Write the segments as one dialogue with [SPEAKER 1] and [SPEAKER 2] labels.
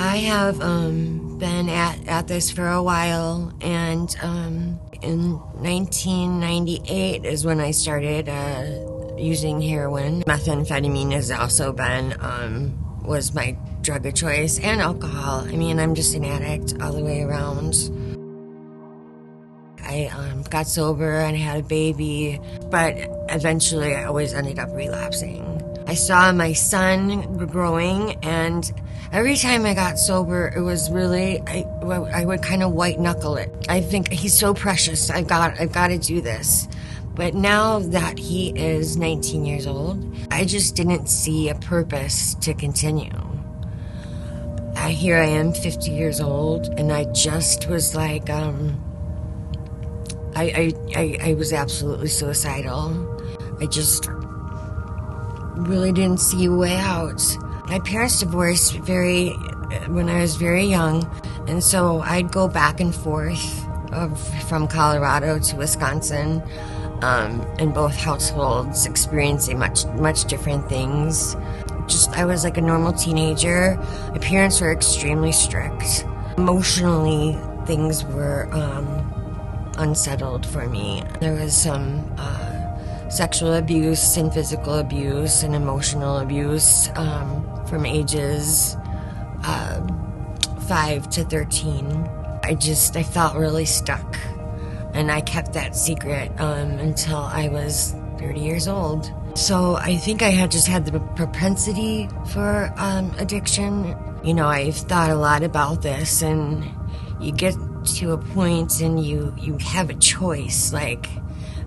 [SPEAKER 1] I have been at this for a while, and in 1998 is when I started using heroin. Methamphetamine has also been was my drug of choice, and alcohol. I mean, I'm just an addict all the way around. I got sober and had a baby, but eventually I always ended up relapsing. I saw my son growing, and every time I got sober, it was really, I would kind of white knuckle it. I think he's so precious. I've got to do this. But now that he is 19 years old, I just didn't see a purpose to continue. Here I am, 50 years old, and I just was like, I was absolutely suicidal. I just really didn't see a way out. My parents divorced when I was very young, and so I'd go back and forth from Colorado to Wisconsin, in both households, experiencing much different things. I was like a normal teenager. My parents were extremely strict. Emotionally, things were unsettled for me. There was some sexual abuse and physical abuse and emotional abuse from ages 5 to 13. I felt really stuck, and I kept that secret until I was 30 years old. So I think I had the propensity for addiction. You know, I've thought a lot about this, and you get to a point and you have a choice, like,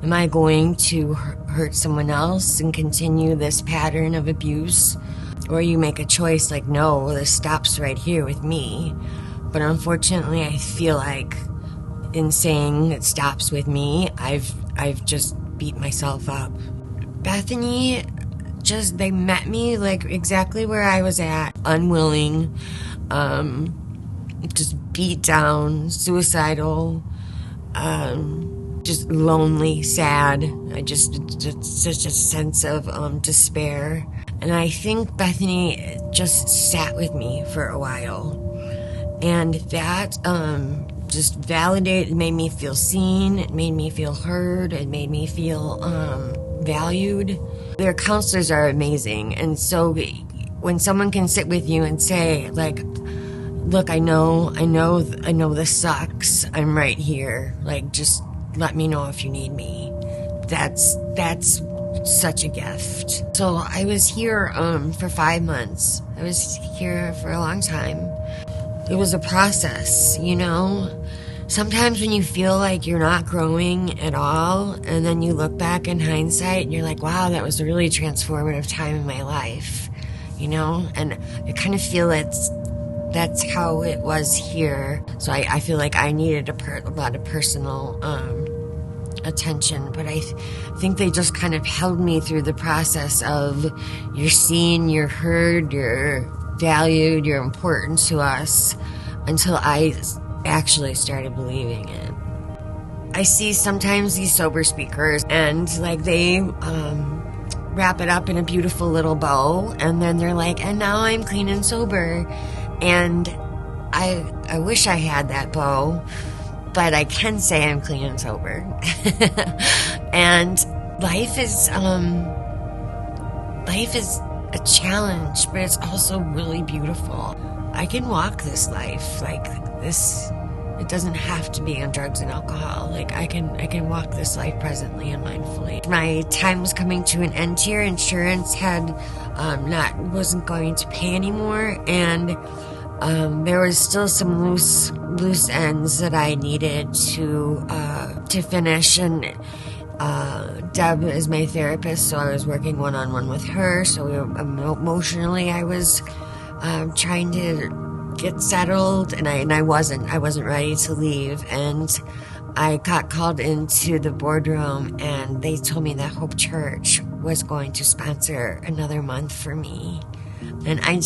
[SPEAKER 1] am I going to hurt someone else and continue this pattern of abuse? Or you make a choice like, no, this stops right here with me. But unfortunately, I feel like in saying it stops with me, I've just beat myself up. Bethany, they met me like exactly where I was at, unwilling, just beat down, suicidal, just lonely, sad. Just such a sense of despair. And I think Bethany just sat with me for a while. And that just validated, made me feel seen, it made me feel heard, it made me feel valued. Their counselors are amazing. And so when someone can sit with you and say, like, look, I know this sucks. I'm right here. Like, just let me know if you need me. That's such a gift. So I was here for 5 months. I was here for a long time. It was a process, you know? Sometimes when you feel like you're not growing at all, and then you look back in hindsight and you're like, wow, that was a really transformative time in my life, you know? And I kind of feel that's how it was here. So I feel like I needed a lot of personal attention, but I think they just kind of held me through the process of, you're seen, you're heard, you're valued, you're important to us, until I actually started believing it. I see sometimes these sober speakers, and like they wrap it up in a beautiful little bow, and then they're like, and now I'm clean and sober. And I wish I had that bow, but I can say I'm clean and sober. And life is a challenge, but it's also really beautiful. I can walk this life like this. It doesn't have to be on drugs and alcohol. Like, I can walk this life presently and mindfully. My time was coming to an end here. Insurance wasn't going to pay anymore, and there was still some loose ends that I needed to finish. And Deb is my therapist, so I was working one-on-one with her. So emotionally, I was trying to get settled, and I wasn't ready to leave. And I got called into the boardroom, and they told me that Hope Church was going to sponsor another month for me, and I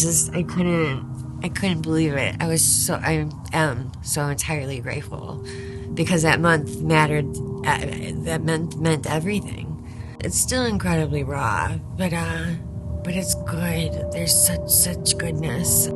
[SPEAKER 1] couldn't believe it. I am so entirely grateful, because that month mattered. That month meant everything. It's still incredibly raw, but it's good. There's such goodness.